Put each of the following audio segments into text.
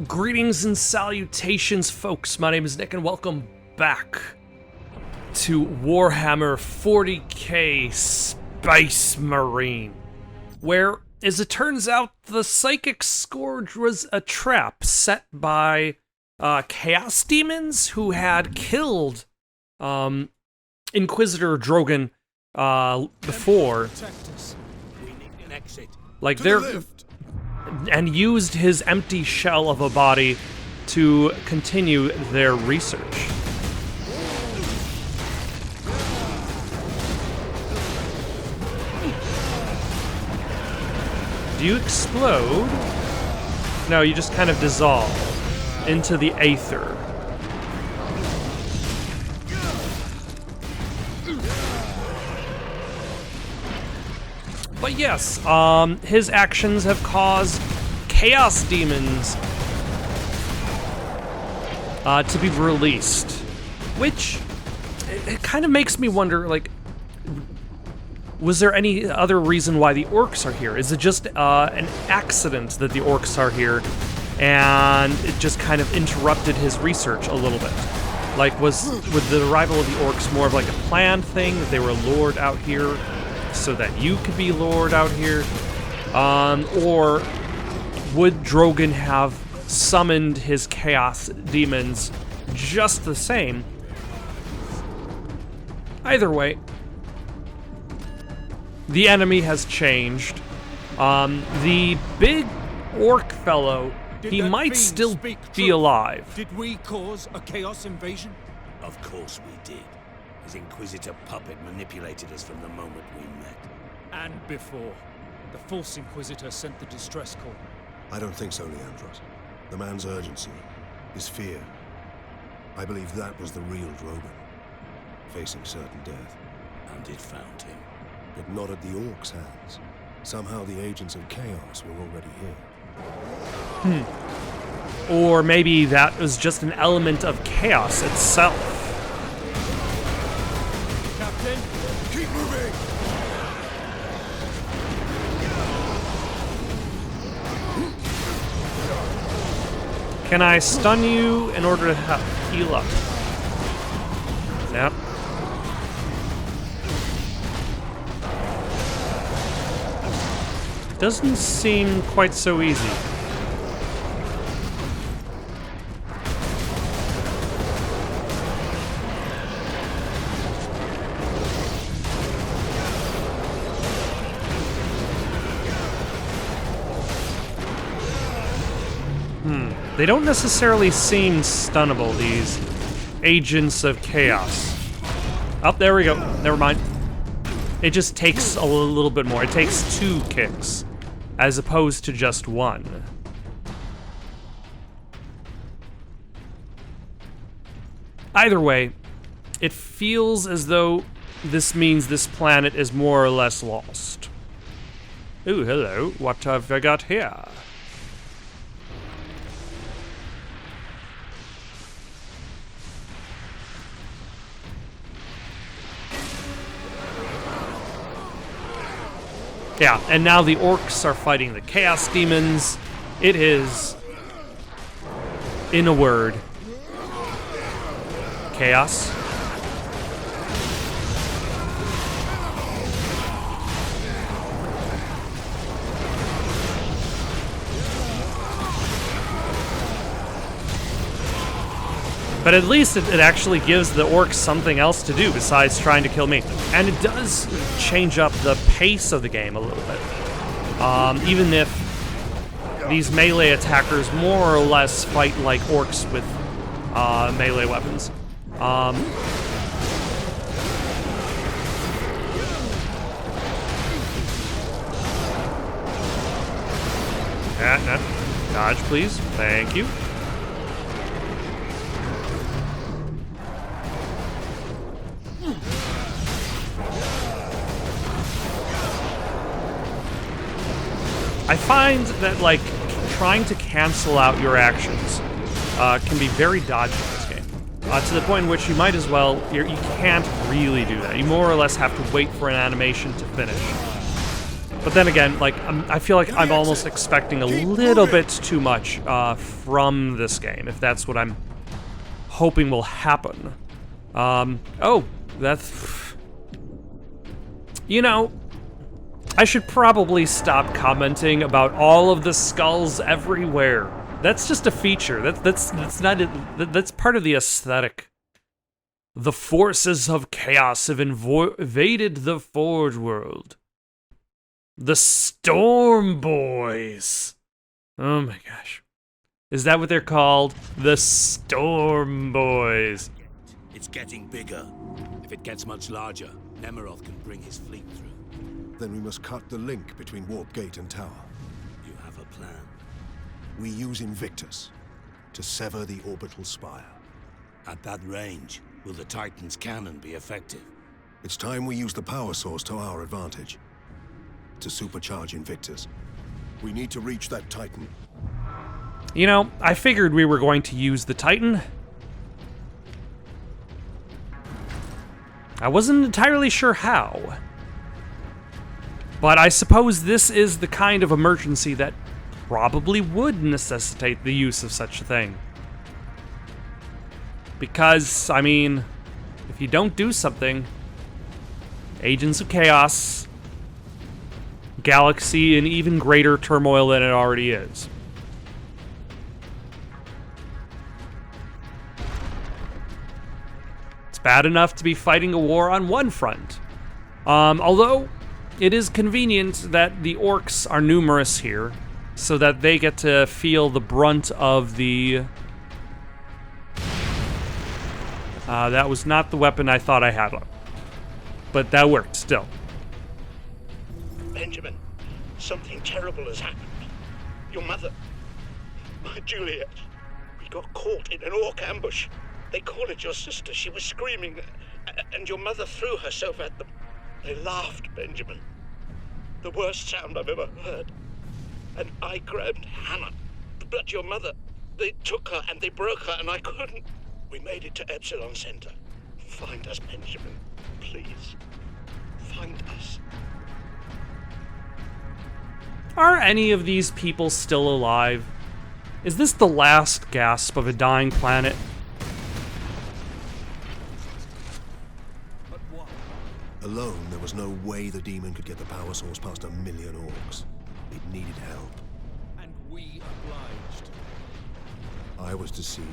Greetings and salutations, folks. My name is Nick, and welcome back to Warhammer 40k Space Marine, where, as it turns out, the Psychic Scourge was a trap set by Chaos Demons who had killed Inquisitor Drogon before. Like, and used his empty shell of a body to continue their research. Do you explode? No, you just kind of dissolve into the aether. But yes, his actions have caused Chaos Demons to be released, which it kind of makes me wonder, like, was there any other reason why the orcs are here? Is it just an accident that the orcs are here, and it just kind of interrupted his research a little bit? Like, was the arrival of the orcs more of like a planned thing, that they were lured out here so that you could be lured out here? Or would Drogon have summoned his Chaos Demons just the same? Either way, the enemy has changed. The big orc fellow, he might still be alive. Did we cause a chaos invasion? Of course we did. His Inquisitor puppet manipulated us from the moment we met. And before. The false Inquisitor sent the distress call. I don't think so, Leandros. The man's urgency, his fear. I believe that was the real Drogon, facing certain death. And it found him. But not at the orcs' hands. Somehow the agents of chaos were already here. Or maybe that was just an element of chaos itself. Captain, Keep moving! Can I stun you in order to heal up? Yep. Doesn't seem quite so easy. They don't necessarily seem stunnable, these agents of chaos. Oh, there we go. Never mind. It just takes a little bit more. It takes 2 kicks, as opposed to just 1. Either way, it feels as though this means this planet is more or less lost. Ooh, hello. What have I got here? Yeah, and now the orcs are fighting the Chaos Demons. It is, in a word, chaos. But at least it actually gives the orcs something else to do besides trying to kill me. And it does change up the pace of the game a little bit. Even if these melee attackers more or less fight like orcs with melee weapons. Dodge, please. Thank you. I find that, like, trying to cancel out your actions can be very dodgy in this game. To the point in which you might as well, you can't really do that. You more or less have to wait for an animation to finish. But then again, like, I feel like I'm almost expecting a little bit too much from this game, if that's what I'm hoping will happen. Oh, that's... You know, I should probably stop commenting about all of the skulls everywhere. That's just a feature. That's not it. That's part of the aesthetic. The forces of chaos have invaded the Forge world. The Storm Boys. Oh my gosh. Is that what they're called? The Storm Boys. It's getting bigger. If it gets much larger, Nemeroth can bring his fleet through. Then we must cut the link between Warp Gate and Tower. You have a plan. We use Invictus to sever the orbital spire. At that range, will the Titan's cannon be effective? It's time we use the power source to our advantage. To supercharge Invictus. We need to reach that Titan. You know, I figured we were going to use the Titan. I wasn't entirely sure how. But I suppose this is the kind of emergency that probably would necessitate the use of such a thing. Because, I mean, if you don't do something, Agents of Chaos, Galaxy in even greater turmoil than it already is. It's bad enough to be fighting a war on one front. Although, it is convenient that the orcs are numerous here, so that they get to feel the brunt of the... that was not the weapon I thought I had on. But that worked, still. Benjamin, something terrible has happened. Your mother, my Juliet, we got caught in an orc ambush. They cornered your sister. She was screaming, and your mother threw herself at them. They laughed, Benjamin. The worst sound I've ever heard. And I grabbed Hannah. But your mother, they took her and they broke her, and I couldn't. We made it to Epsilon Center. Find us, Benjamin. Please. Find us. Are any of these people still alive? Is this the last gasp of a dying planet? But what? Alone, there was no way the demon could get the power source past 1 million orcs. It needed help. And we obliged. I was deceived.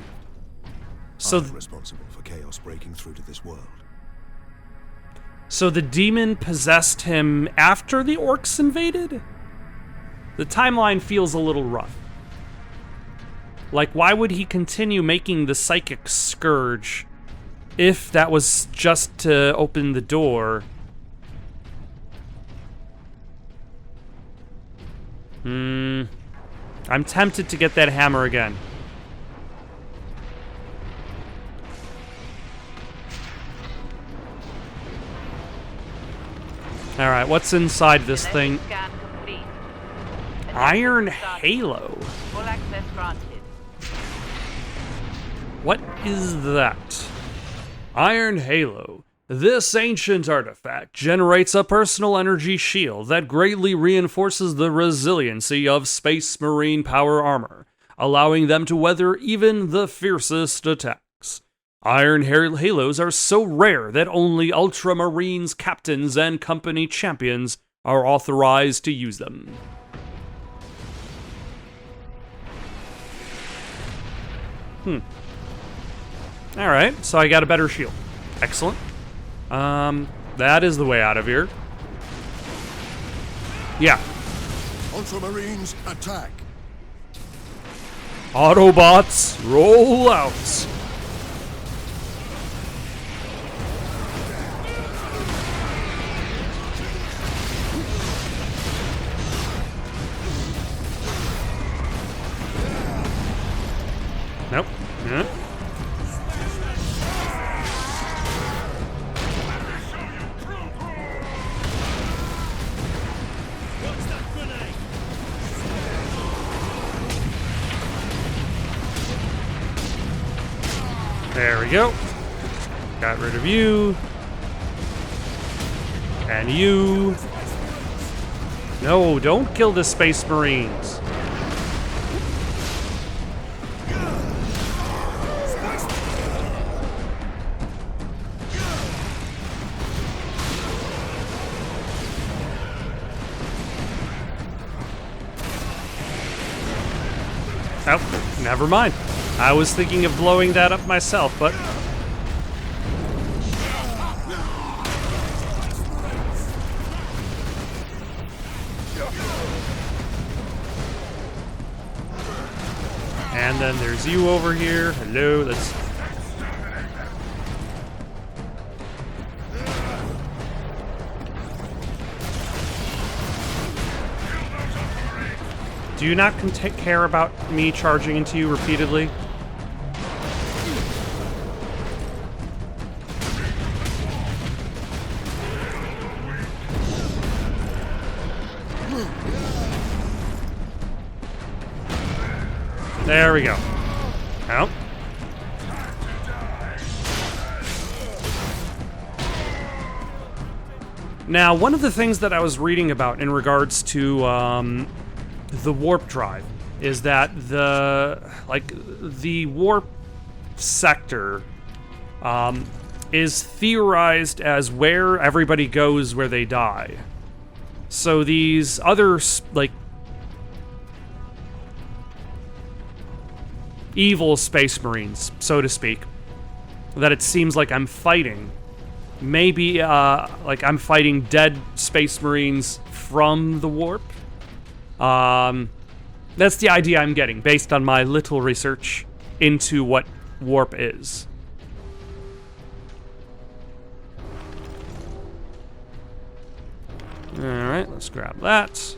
So I'm responsible for chaos breaking through to this world. So the demon possessed him after the orcs invaded? The timeline feels a little rough. Like, why would he continue making the psychic scourge if that was just to open the door? I'm tempted to get that hammer again. Alright, what's inside this thing? Scan complete. Iron Halo. Full access granted. What is that? Iron Halo. This ancient artifact generates a personal energy shield that greatly reinforces the resiliency of Space Marine power armor, allowing them to weather even the fiercest attacks. Iron Halos are so rare that only Ultramarines captains and company champions are authorized to use them. Alright, so I got a better shield. Excellent. That is the way out of here. Yeah. Ultramarines, attack! Autobots, roll out! Nope. Nope. There we go. Got rid of you. And you. No, don't kill the Space Marines. Oh, never mind. I was thinking of blowing that up myself, but... And then there's you over here. Hello, let's... Do you not care about me charging into you repeatedly? There we go. Oh. Now, one of the things that I was reading about in regards to the warp drive is that the warp sector is theorized as where everybody goes where they die. So these other evil Space Marines, so to speak, that it seems like I'm fighting. Maybe like I'm fighting dead Space Marines from the warp. That's the idea I'm getting based on my little research into what warp is. All right, let's grab that.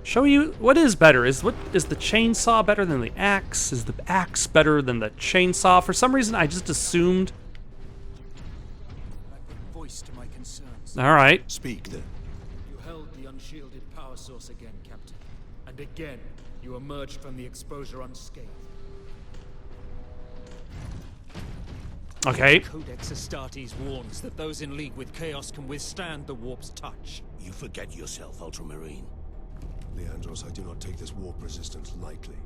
Show you what is better. Is the chainsaw better than the axe? Is the axe better than the chainsaw? For some reason, I just assumed. I put voice to my concerns. All right. Speak then. You held the unshielded power source again, Captain. And again, you emerged from the exposure unscathed. Okay. Codex Astartes warns that those in league with Chaos can withstand the warp's touch. You forget yourself, Ultramarine. Leandros, I do not take this warp resistance lightly.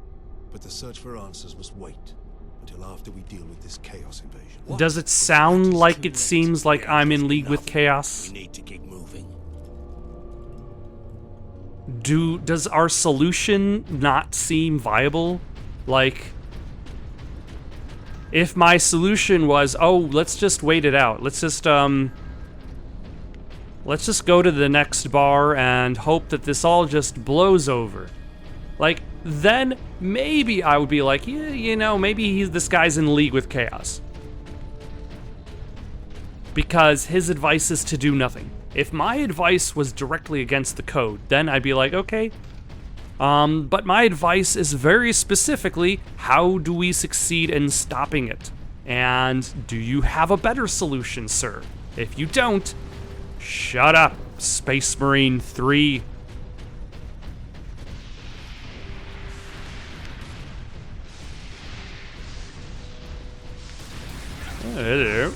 But the search for answers must wait until after we deal with this Chaos invasion. Does it sound like it seems like I'm in league with Chaos? We need to keep moving. Does our solution not seem viable? Like, if my solution was, oh, let's just wait it out. Let's just go to the next bar and hope that this all just blows over. Like, then maybe I would be like, yeah, you know, maybe this guy's in league with Chaos. Because his advice is to do nothing. If my advice was directly against the code, then I'd be like, okay. But my advice is very specifically, how do we succeed in stopping it? And do you have a better solution, sir? If you don't, shut up, Space Marine 3. Hello.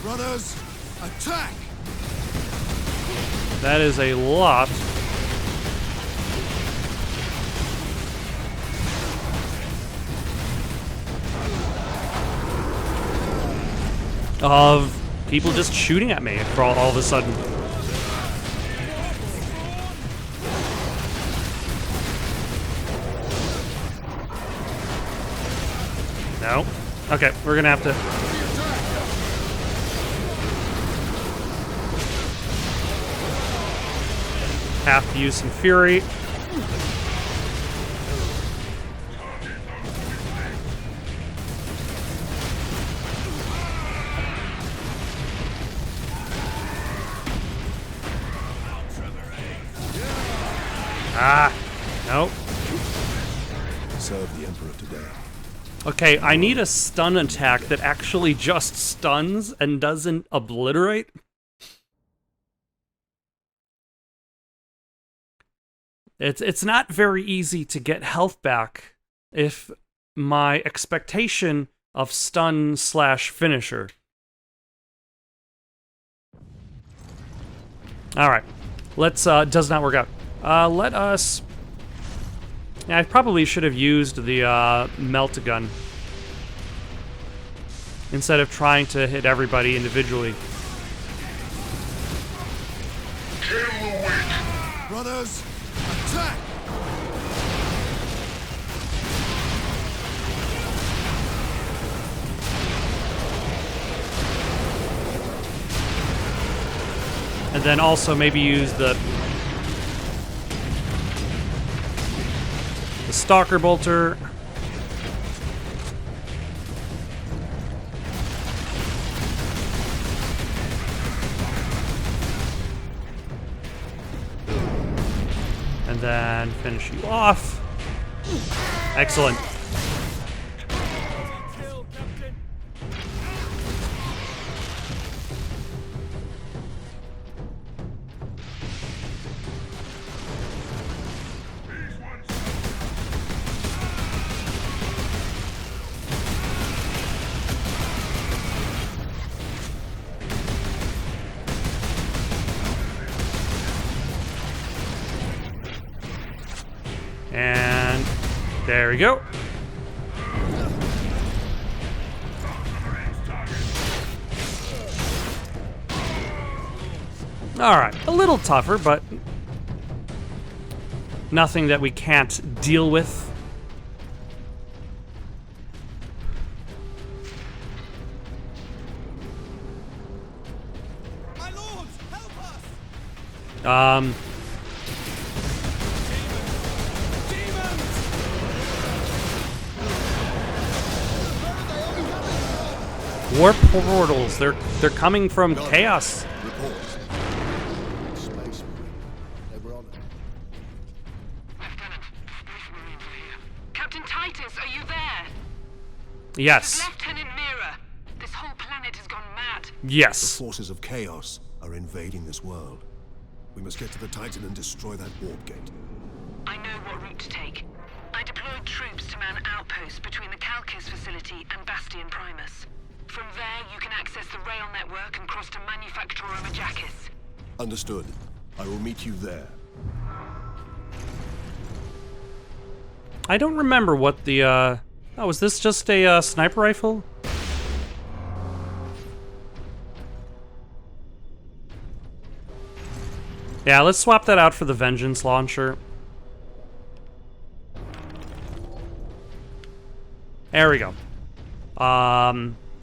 Runners, attack! That is a lot. Of people just shooting at me for all of a sudden. No. Okay, we're gonna have to. Have to use some fury. Ah, nope. Serve the Emperor today. Okay, I need a stun attack that actually just stuns and doesn't obliterate. It's not very easy to get health back if my expectation of stun slash finisher. Alright. Let's, does not work out. Let us... Yeah, I probably should have used the, melt gun. Instead of trying to hit everybody individually. Brothers, attack! And then also maybe use the Stalker Bolter. And then finish you off. Excellent. And there we go. Alright, a little tougher, but nothing that we can't deal with. My lords, help us! Warp portals, they're coming from chaos. Report. Space Marine. They were on it. Lieutenant, Space Marines are here. Captain Titus, are you there? Yes. Lieutenant Mira, this whole planet has gone mad. The Yes. forces of chaos are invading this world. We must get to the Titan and destroy that warp gate. I know what route to take. I deployed troops to man outposts between the Calcus facility and Bastion Primus. From there, you can access the rail network and cross to Manufactura Majakis. Understood. I will meet you there. I don't remember what the, oh, was this just a, sniper rifle? Yeah, let's swap that out for the Vengeance launcher. There we go.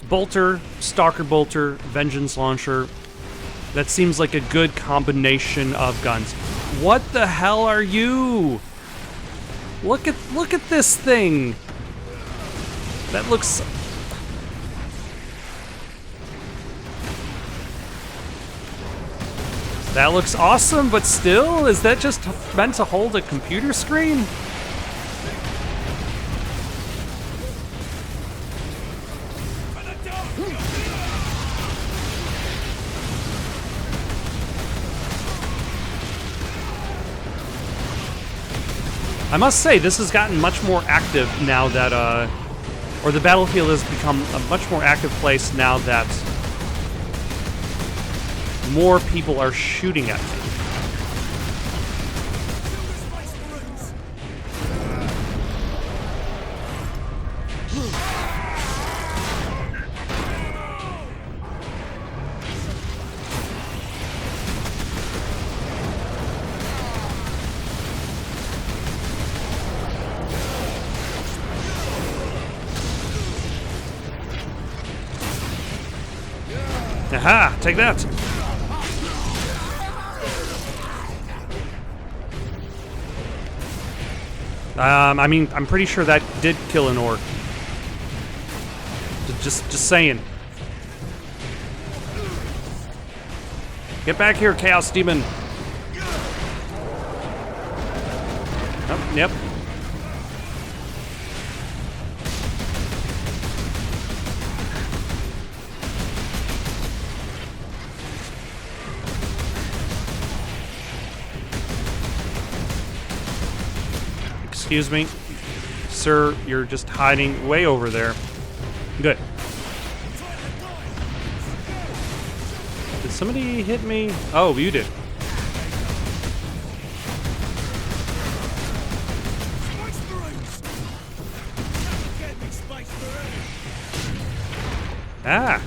Bolter, Stalker Bolter, Vengeance launcher. That seems like a good combination of guns. What the hell are you? Look at this thing. That looks... That looks awesome, but still, is that just meant to hold a computer screen? I must say, this has gotten much more active now that, or the battlefield has become a much more active place now that more people are shooting at me. Aha! Take that! I mean, I'm pretty sure that did kill an orc. Just saying. Get back here, Chaos Demon! Oh, yep. Excuse me. Sir, you're just hiding way over there. Good. Did somebody hit me? Oh, you did. Ah.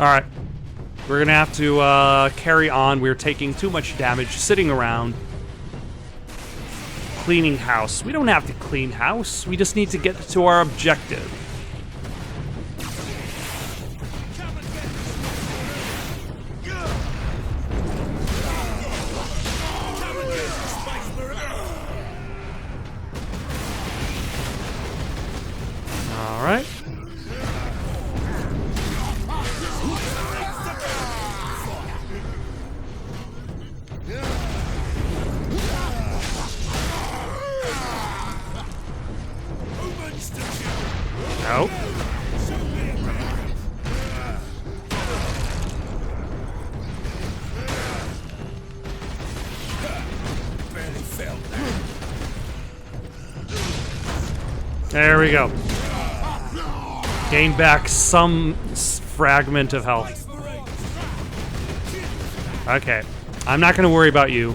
Alright. We're gonna have to carry on. We're taking too much damage sitting around. Cleaning house. We don't have to clean house. We just need to get to our objective. Alright. No. There we go. Gain back some fragment of health. Okay. I'm not gonna worry about you.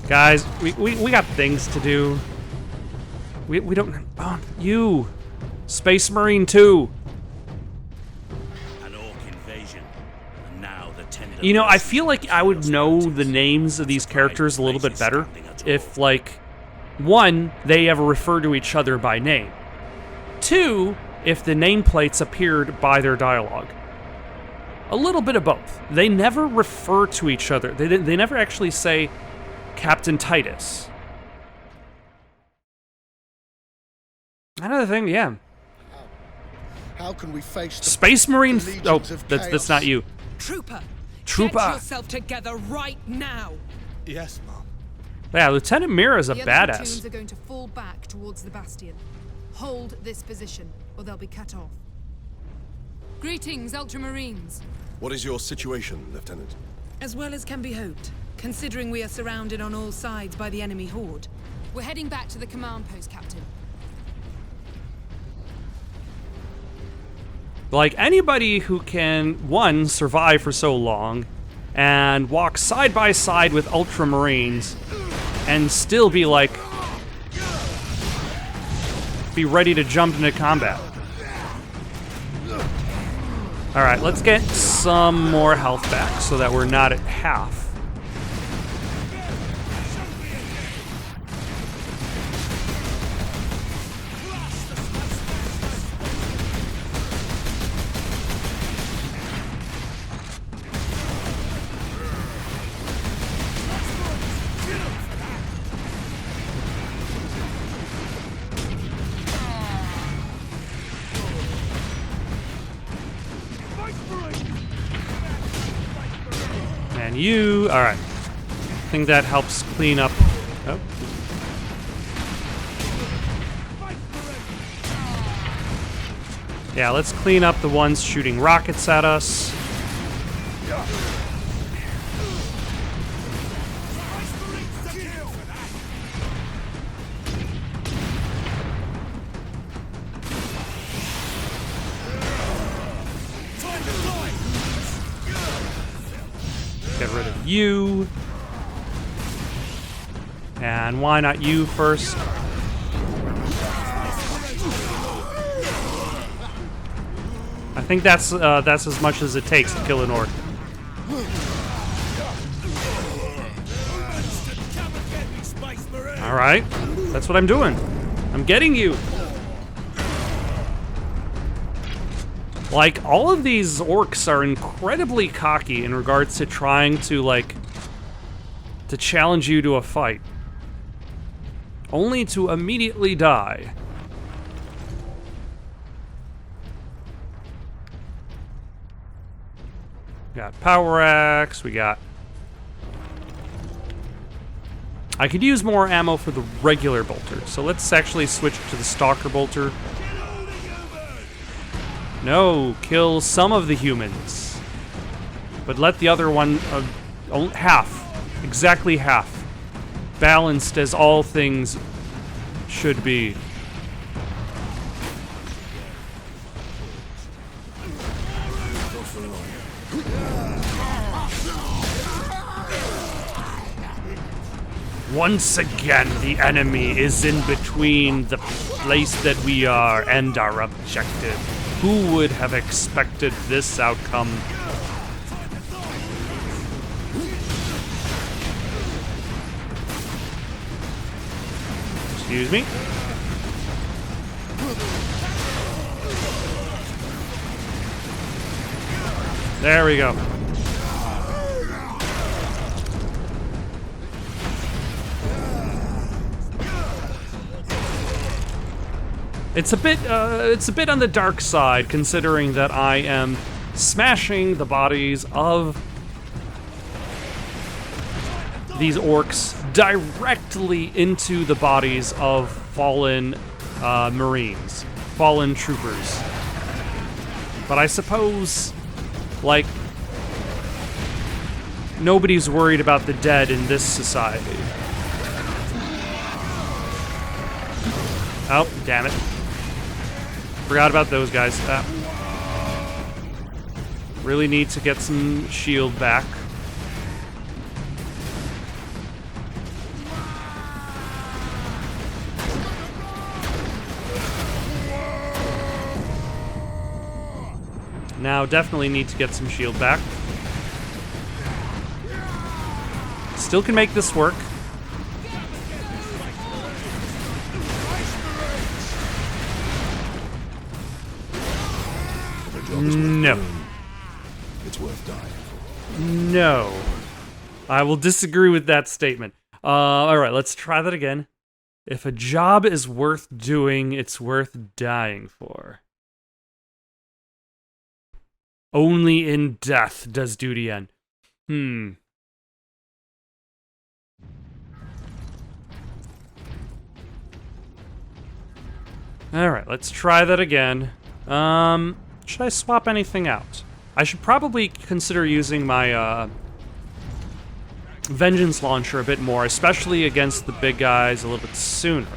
Guys, we got things to do. We don't... Oh, you! Space Marine 2! An orc invasion. And now the tender... You know, I feel like I would know the names of these characters a little bit better if, like, one, they ever refer to each other by name. Two, if the nameplates appeared by their dialogue. A little bit of both. They never refer to each other. They never actually say Captain Titus. Another thing, yeah. How can we face the Space Marine... Oh, legions of that's chaos? not you. Trooper! Trooper! Get yourself together right now! Yes, Mom. Yeah, Lieutenant Mira's a The other badass. platoons are going to fall back towards the bastion. Hold this position, or they'll be cut off. Greetings, Ultramarines. What is your situation, Lieutenant? As well as can be hoped, considering we are surrounded on all sides by the enemy horde. We're heading back to the command post, Captain. Like, anybody who can, one, survive for so long, and walk side by side with Ultramarines, and still be like... be ready to jump into combat. Alright, let's get some more health back so that we're not at half. And you... Alright. I think that helps clean up... Oh. Yeah, let's clean up the ones shooting rockets at us. Get rid of you. And why not you first? I think that's as much as it takes to kill an orc. Alright, that's what I'm doing. I'm getting you. Like, all of these orcs are incredibly cocky in regards to trying to, like, to challenge you to a fight. Only to immediately die. We got power axe, we got... I could use more ammo for the regular bolter, so let's actually switch to the stalker bolter. No, kill some of the humans. But let the other one... half. Exactly half. balanced as all things should be. Once again, the enemy is in between the place that we are and our objective. Who would have expected this outcome? Excuse me? There we go. It's a bit on the dark side, considering that I am smashing the bodies of these orcs directly into the bodies of fallen Marines, fallen troopers. But I suppose, like, nobody's worried about the dead in this society. Oh, damn it. Forgot about those guys. Really need to get some shield back. Now, definitely need to get some shield back. Still can make this work. No. It's worth dying for. No. I will disagree with that statement. Alright, let's try that again. If a job is worth doing, it's worth dying for. Only in death does duty end. Alright, let's try that again. Should I swap anything out? I should probably consider using my, Vengeance Launcher a bit more, especially against the big guys a little bit sooner.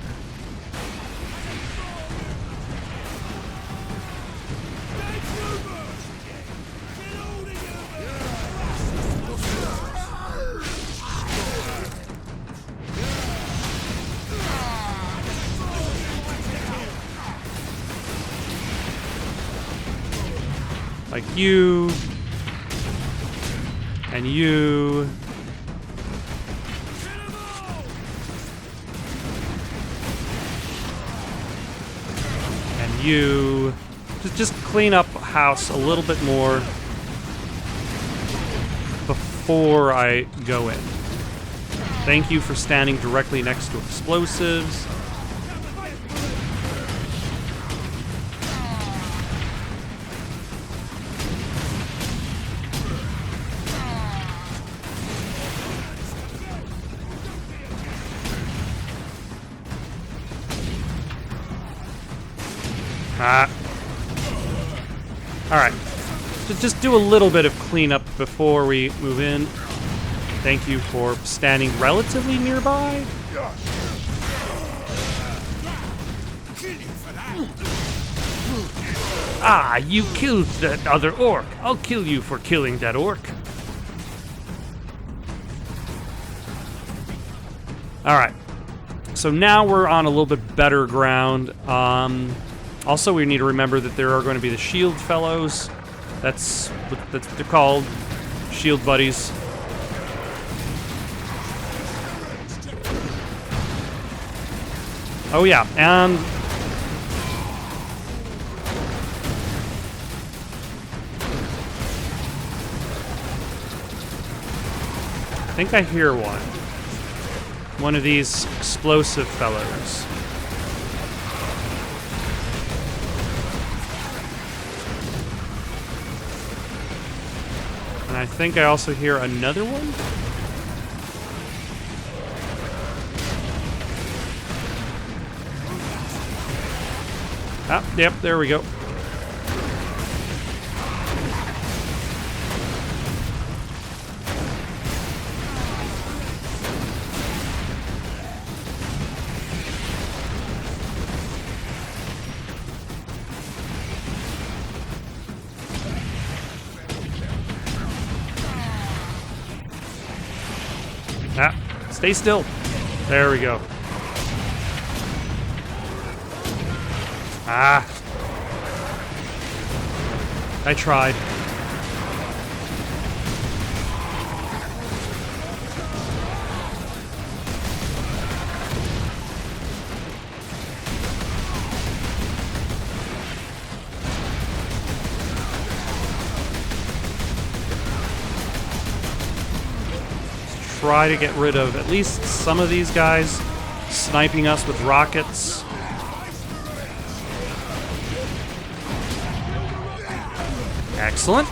Like you, and you, and you. Just clean up house a little bit more before I go in. Thank you for standing directly next to explosives. Alright. Just do a little bit of cleanup before we move in. Thank you for standing relatively nearby. Ah, you killed that other orc. I'll kill you for killing that orc. Alright. So now we're on a little bit better ground. Also, we need to remember that there are going to be the shield fellows. That's what they're called. Shield buddies. Oh yeah, and I think I hear one. One of these explosive fellows. And I think I also hear another one. Ah, yep, there we go. Stay still. There we go. Ah. I tried. Try to get rid of at least some of these guys sniping us with rockets. Excellent.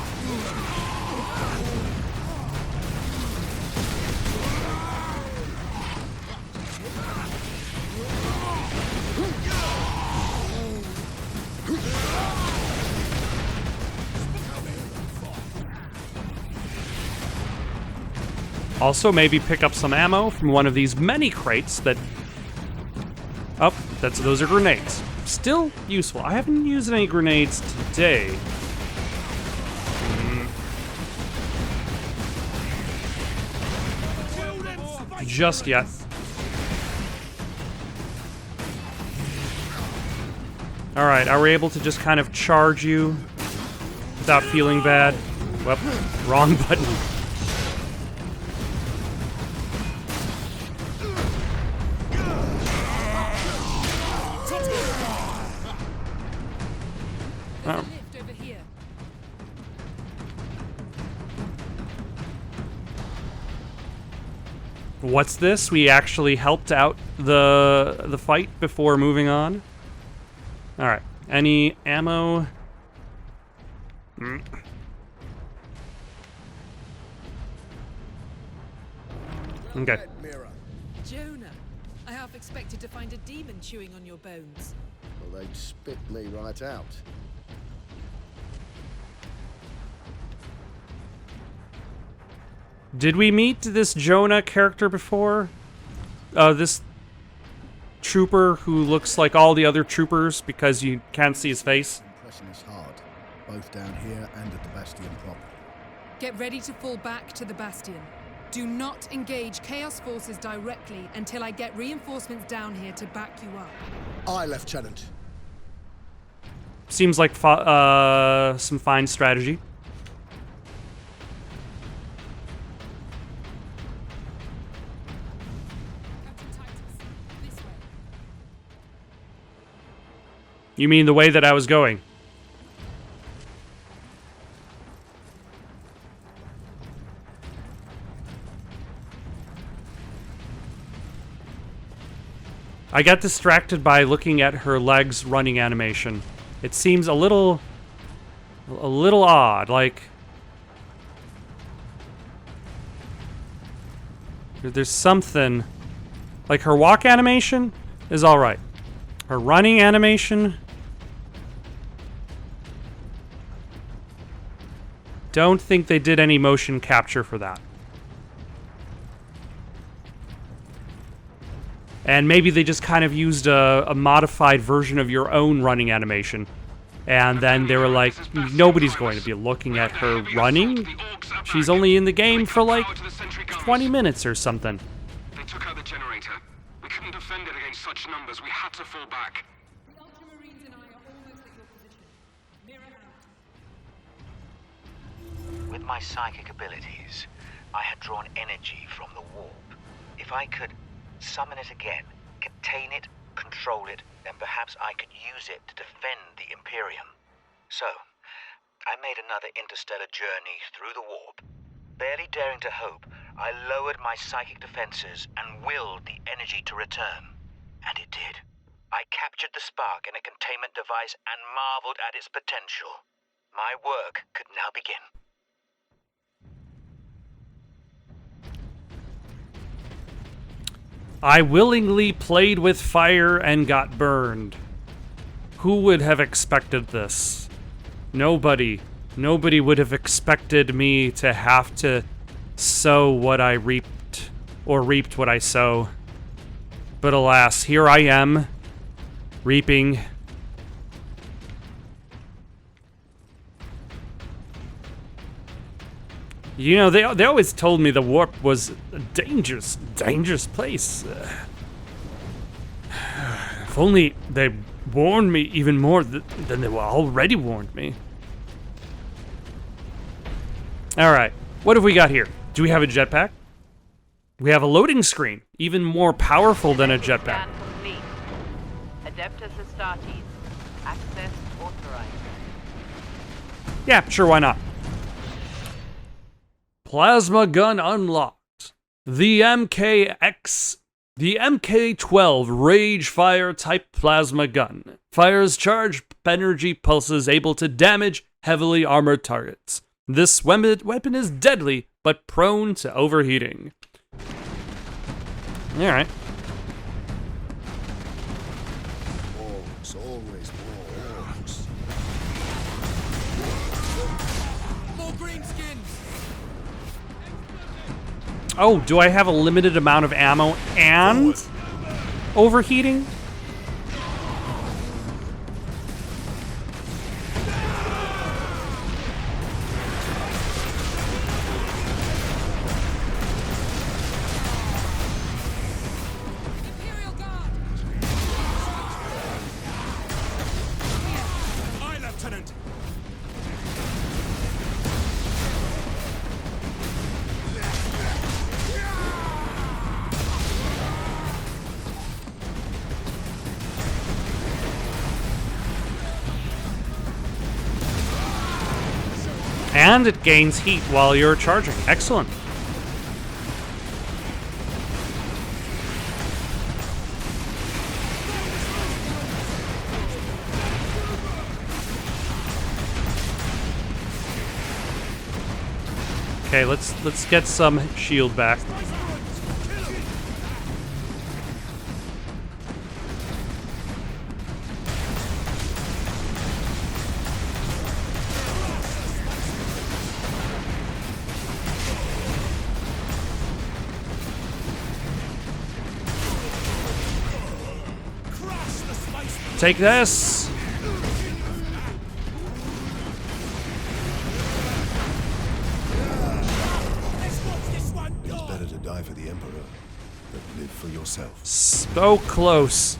Also, maybe pick up some ammo from one of these many crates that... Oh, those are grenades. Still useful. I haven't used any grenades today. Just yet. Alright, are we able to just kind of charge you without feeling bad? Well, wrong button. Oh. What's this? We actually helped out the fight before moving on. All right. Any ammo? Okay. Jonah, I half expected to find a demon chewing on your bones. Well, they'd spit me right out. Did we meet this Jonah character before? This trooper who looks like all the other troopers because you can't see his face? Pressing us hard, both down here and at the Bastion proper. Get ready to fall back to the Bastion. Do not engage Chaos forces directly until I get reinforcements down here to back you up. Aye, Lieutenant. Seems like some fine strategy. You mean the way that I was going? I got distracted by looking at her legs running animation. It seems a little odd, like there's something, like her walk animation is all right. Her running animation, don't think they did any motion capture for that. And maybe they just kind of used a modified version of your own running animation. And then they were like, nobody's going to be looking at her running. She's only in the game for like 20 minutes or something. They took out the generator. We couldn't defend it against such numbers. We had to fall back. The Ultramarines and I are almost at your position. Mirror out. With my psychic abilities, I had drawn energy from the warp. If I could summon it again, contain it, control it, then perhaps I could use it to defend the Imperium. So, I made another interstellar journey through the warp. Barely daring to hope, I lowered my psychic defenses and willed the energy to return. And it did. I captured the spark in a containment device and marveled at its potential. My work could now begin. I willingly played with fire and got burned. Who would have expected this? Nobody. Nobody would have expected me to have to sow what I reaped, or reaped what I sow. But alas, here I am, reaping. You know, they always told me the warp was a dangerous place. If only they warned me even more than they were already warned me. All right, what have we got here? Do we have a jetpack? We have a loading screen, even more powerful than a jetpack. Complete. Adeptus Astartes. Access authorized. Yeah, sure, why not? Plasma gun unlocked. The MK12 Rage Fire type plasma gun fires charged energy pulses able to damage heavily armored targets. This weapon is deadly, but prone to overheating. Alright. Orks, always more orks. More greenskins! Oh, do I have a limited amount of ammo and overheating? Imperial Guard! Aye, Lieutenant! And it gains heat while you're charging. Excellent. Okay, let's get some shield back. Take this. It is better to die for the Emperor than live for yourself. So close.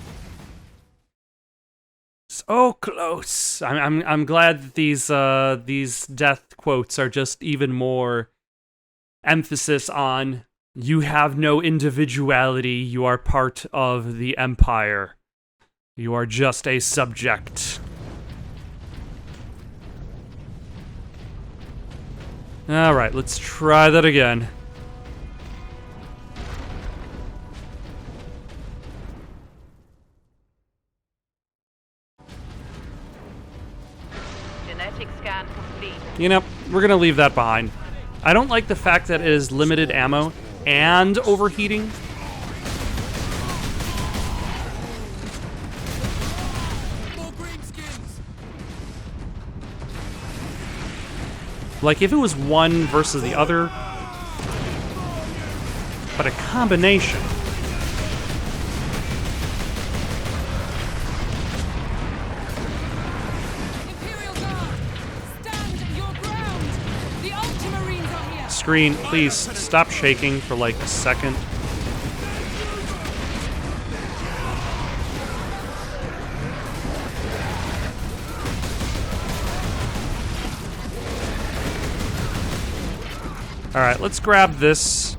So close. I'm glad that these death quotes are just even more emphasis on you have no individuality, you are part of the Empire. You are just a subject. Alright, let's try that again. Genetic scan complete. You know, we're gonna leave that behind. I don't like the fact that it is limited ammo and overheating. Like, if it was one versus the other, but a combination. Imperial Guard! Stand your ground! The Ultramarines are here! Screen, please stop shaking for like a second. Alright, let's grab this.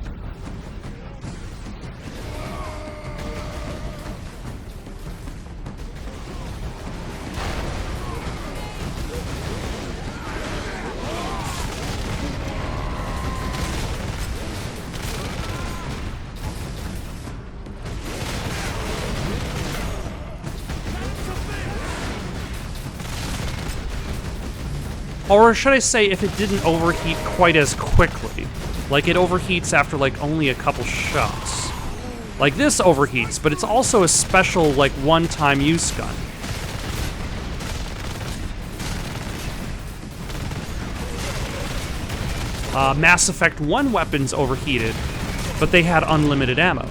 Or should I say, if it didn't overheat quite as quickly. Like, it overheats after, like, only a couple shots. Like, this overheats, but it's also a special, like, one-time use gun. Mass Effect 1 weapons overheated, but they had unlimited ammo.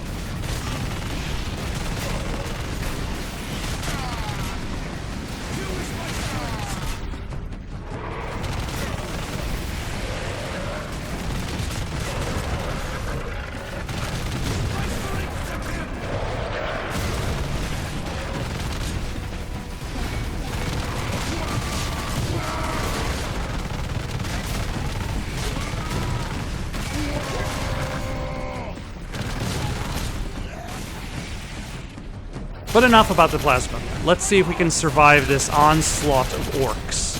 But enough about the plasma. Let's see if we can survive this onslaught of orcs.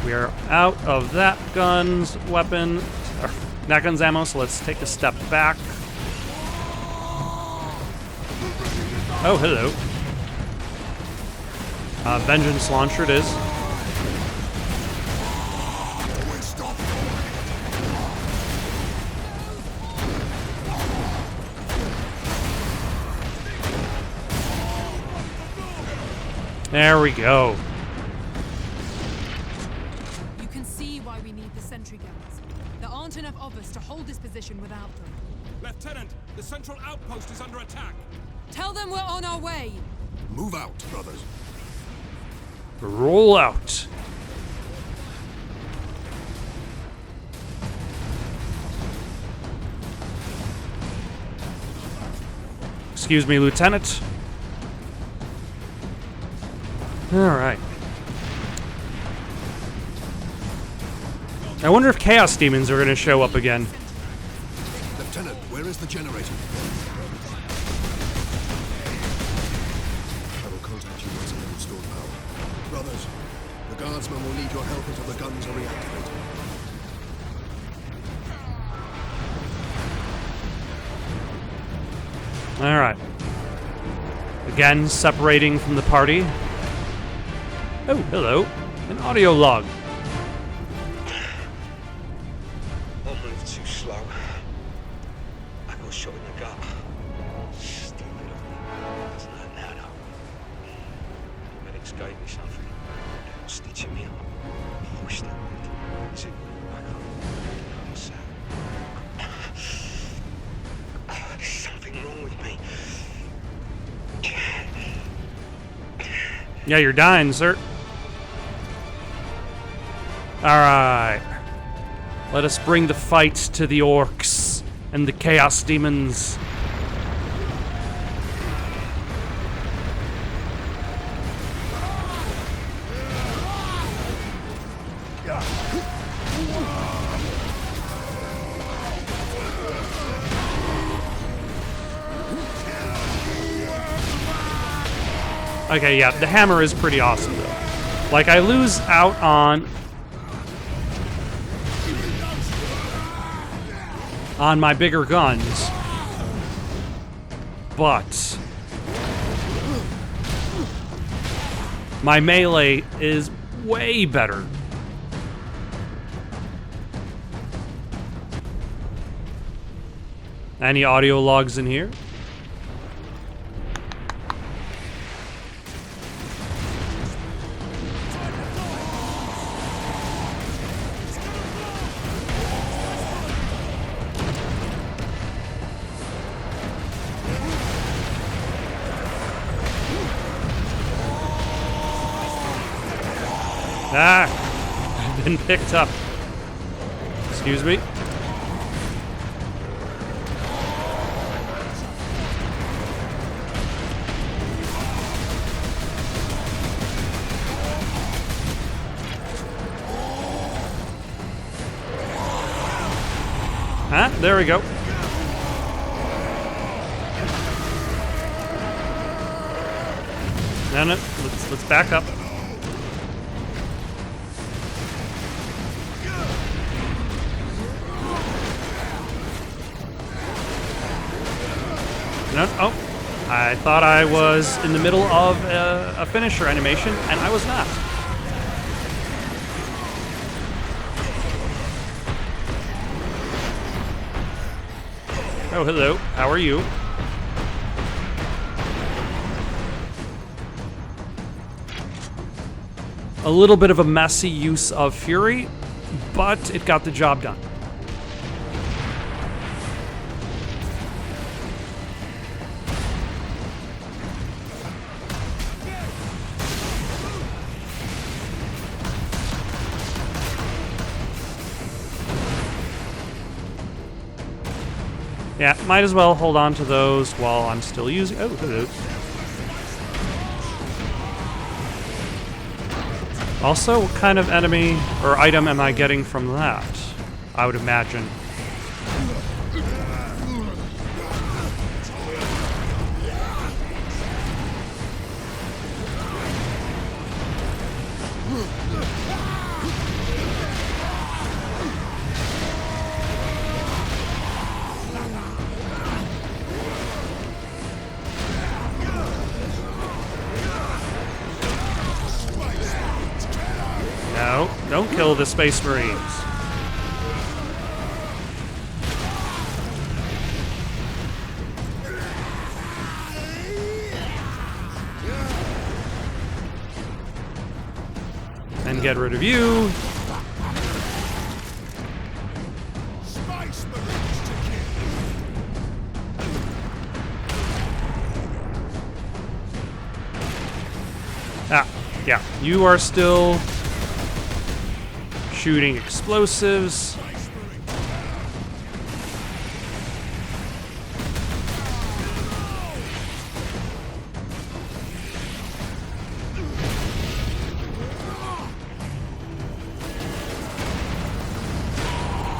We are out of that gun's weapon, or that gun's ammo, so let's take a step back. Oh, hello. Vengeance launcher it is. There we go. You can see why we need the sentry guns. There aren't enough of us to hold this position without them. Lieutenant, the central outpost is under attack. Tell them we're on our way. Move out, brothers. Roll out. Excuse me, Lieutenant. All right. I wonder if Chaos Demons are going to show up again. Lieutenant, where is the generator? I will contact you once I have restored power. Brothers, the guardsmen will need your help until the guns are reactivated. All right. Again, separating from the party. Oh, hello. An audio log. I'll move too slow. I got shot in the gut. Stupid of me. Doesn't hurt now, though. The medics gave me something. They were stitching me up. Pushed that wound. Is it back up? I'm sad. There's something wrong with me. Yeah, you're dying, sir. Alright. Let us bring the fight to the orcs and the chaos demons. Okay, yeah, the hammer is pretty awesome, though. Like, I lose out on my bigger guns, but my melee is way better. Any audio logs in here? Ah, been picked up. Excuse me. Huh? There we go. No, no. Let's back up. No, oh, I thought I was in the middle of a finisher animation, and I was not. Oh, hello. How are you? A little bit of a messy use of Fury, but it got the job done. Yeah, might as well hold on to those while I'm still using. Oh, hello. Also, what kind of enemy or item am I getting from that? I would imagine. No, don't kill the Space Marines. And get rid of you. Ah, yeah, you are still shooting explosives.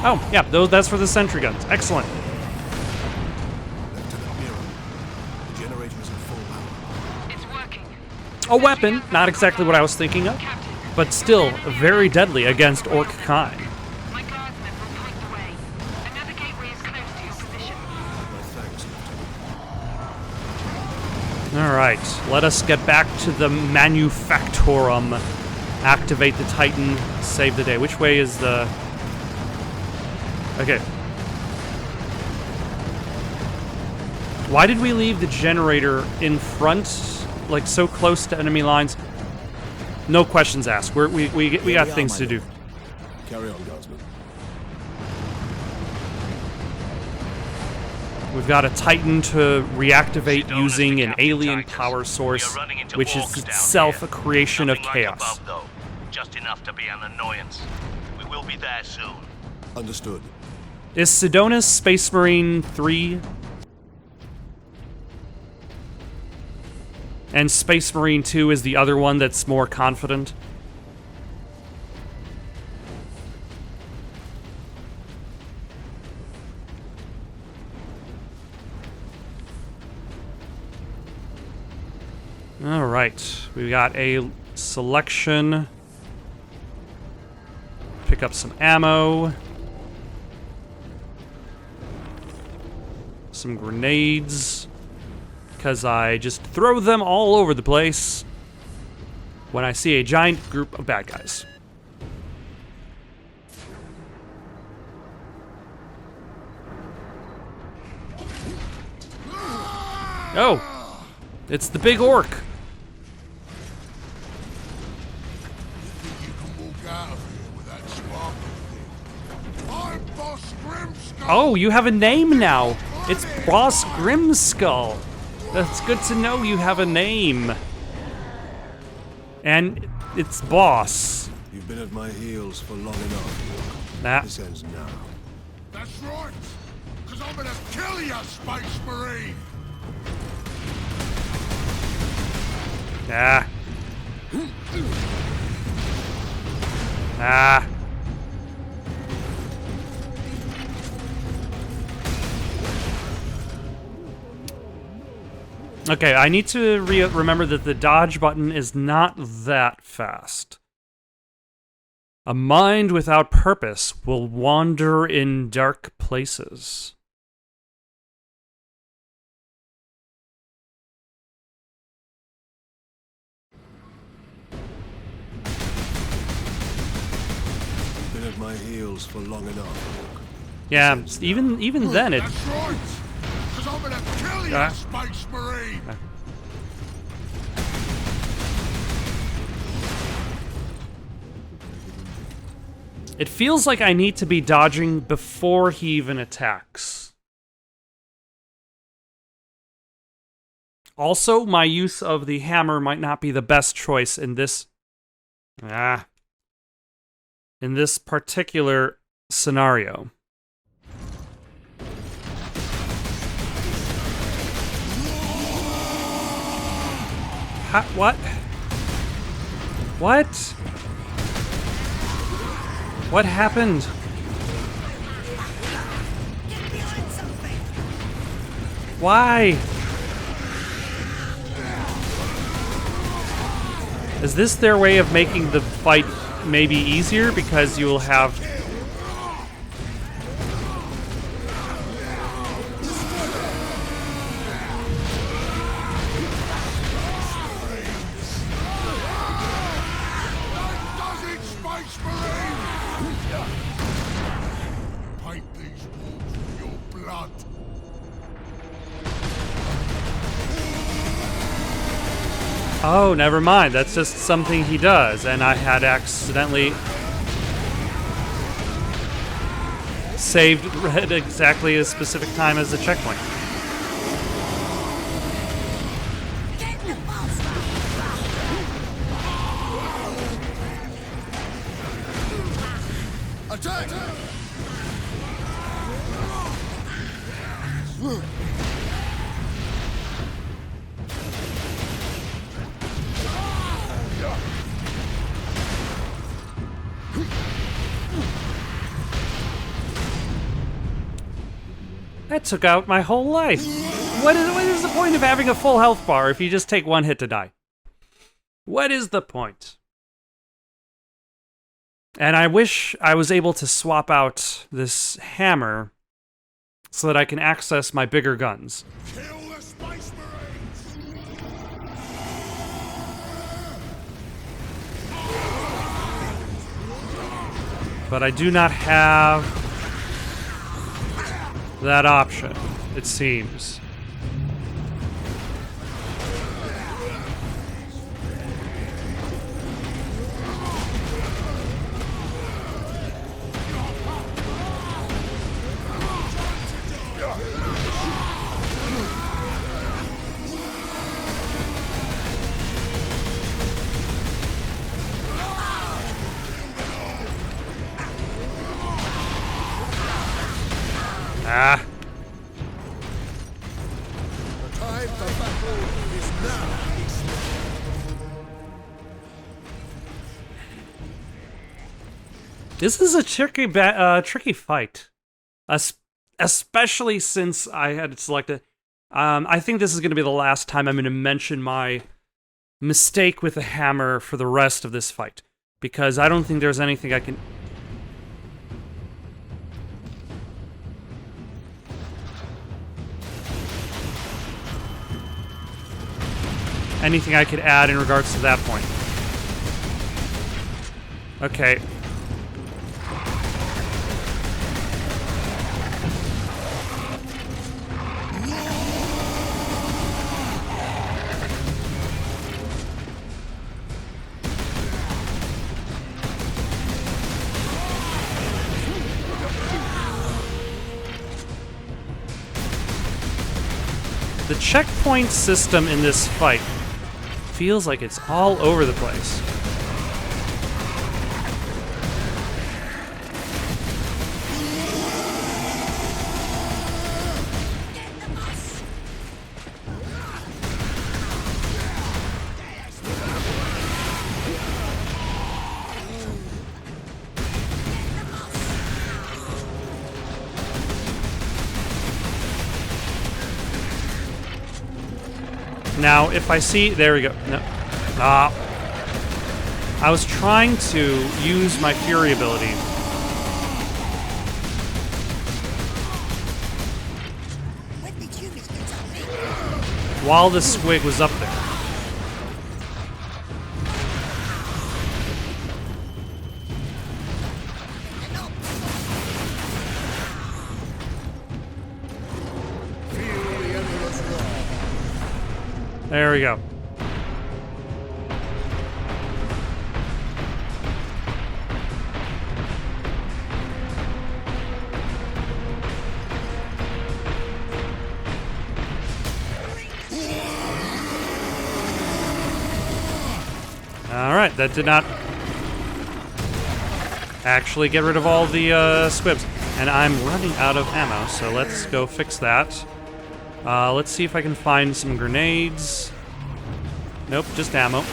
Oh, yeah, that's for the sentry guns. Excellent. The generator is in full power. It's working. A weapon, not exactly what I was thinking of, but still very deadly against orc kind. My guardsmen will point the way. Another gateway is close to your position. My thanks, Lieutenant. All right, let us get back to the Manufactorum. Activate the Titan, save the day. Which way is the... Okay. Why did we leave the generator in front, like so close to enemy lines? No questions asked. We got things to do. Carry on, Guardsman. We've got a Titan to reactivate using an alien power source, which is itself a creation of chaos. Just enough to be an annoyance. We will be there soon. Understood. Is Sidonis Space Marine 3? And Space Marine 2 is the other one that's more confident? All right, we got a selection. Pick up some ammo. Some grenades. Because I just throw them all over the place when I see a giant group of bad guys. Oh! It's the big orc! Oh, you have a name now! It's Boss Grimskull! That's good to know you have a name. And it's Boss. You've been at my heels for long enough. Nah. This ends now. That's right! Because I'm gonna kill you, Space Marine! Ah. Ah. Okay, I need to remember that the dodge button is not that fast. A mind without purpose will wander in dark places. You've been at my heels for long enough. Yeah, even then it... That's right! Because I'm gonna kill you, Space Marine! It feels like I need to be dodging before he even attacks. Also, my use of the hammer might not be the best choice in this... in this particular scenario. What? What? What happened? Why? Is this their way of making the fight may be easier because you will have... Paint these walls with your blood. Oh, never mind. That's just something he does, and I had accidentally saved at exactly a specific time as the checkpoint. Attack! That took out my whole life. What is the point of having a full health bar if you just take one hit to die? What is the point? And I wish I was able to swap out this hammer so that I can access my bigger guns. Kill the Space Marines! But I do not have that option, it seems. Ah. The time for battle is now. This is a tricky fight, especially since I had selected. I think this is going to be the last time I'm going to mention my mistake with the hammer for the rest of this fight, because I don't think there's anything I can. Anything I could add in regards to that point. Okay. The checkpoint system in this fight feels like it's all over the place. Now, if I see... There we go. No. I was trying to use my Fury ability. While the squig was up there. There we go. Alright, that did not actually get rid of all the squibs. And I'm running out of ammo, so let's go fix that. Let's see if I can find some grenades. Nope, just ammo.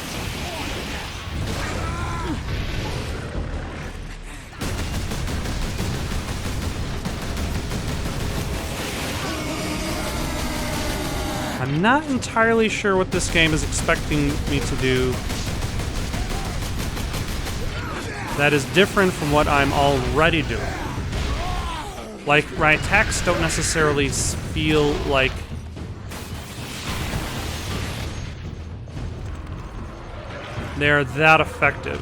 I'm not entirely sure what this game is expecting me to do. that is different from what I'm already doing. Like, my attacks don't necessarily feel like... they're that effective.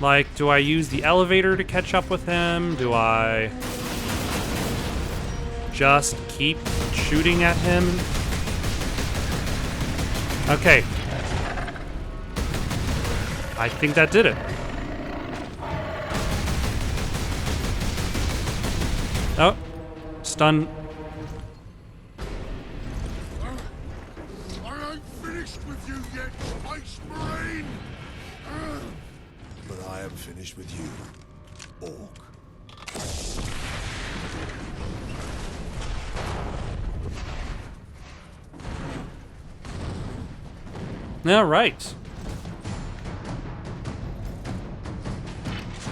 Like, do I use the elevator to catch up with him? Do I just keep shooting at him? Okay. I think that did it. Oh, stun. I ain't finished with you yet, Space Marine! But I am finished with you, Orc. All right.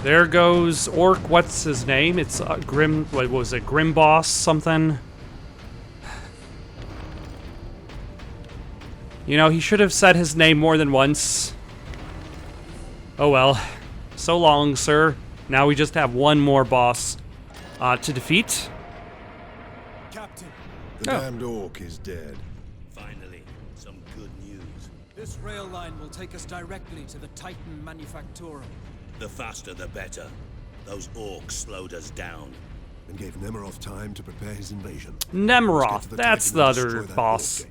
There goes Orc. What's his name? It's Grim. What was it? Warboss something. You know, he should have said his name more than once. Oh well. So long, sir. Now we just have one more boss to defeat. Captain. The damned Orc is dead. Finally, some good news. This rail line will take us directly to the Titan Manufactorum. The faster the better. Those orcs slowed us down. And gave Nemiroth time to prepare his invasion. Nemiroth, that's the other boss.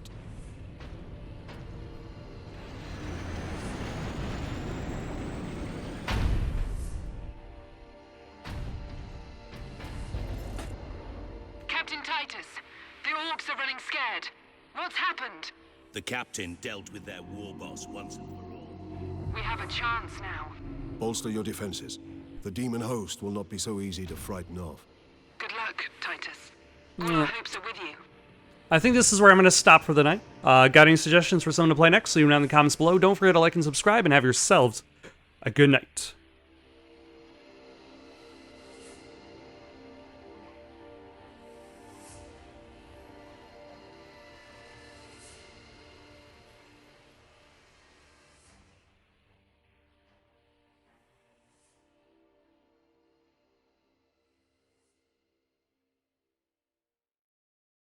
Captain Titus, the orcs are running scared. What's happened? The captain dealt with their warboss once and for all. We have a chance now. Bolster your defenses. The demon host will not be so easy to frighten off. Good luck, Titus. All our hopes are with you. I think this is where I'm going to stop for the night. Got any suggestions for someone to play next? Leave them down in the comments below. Don't forget to like and subscribe, and have yourselves a good night.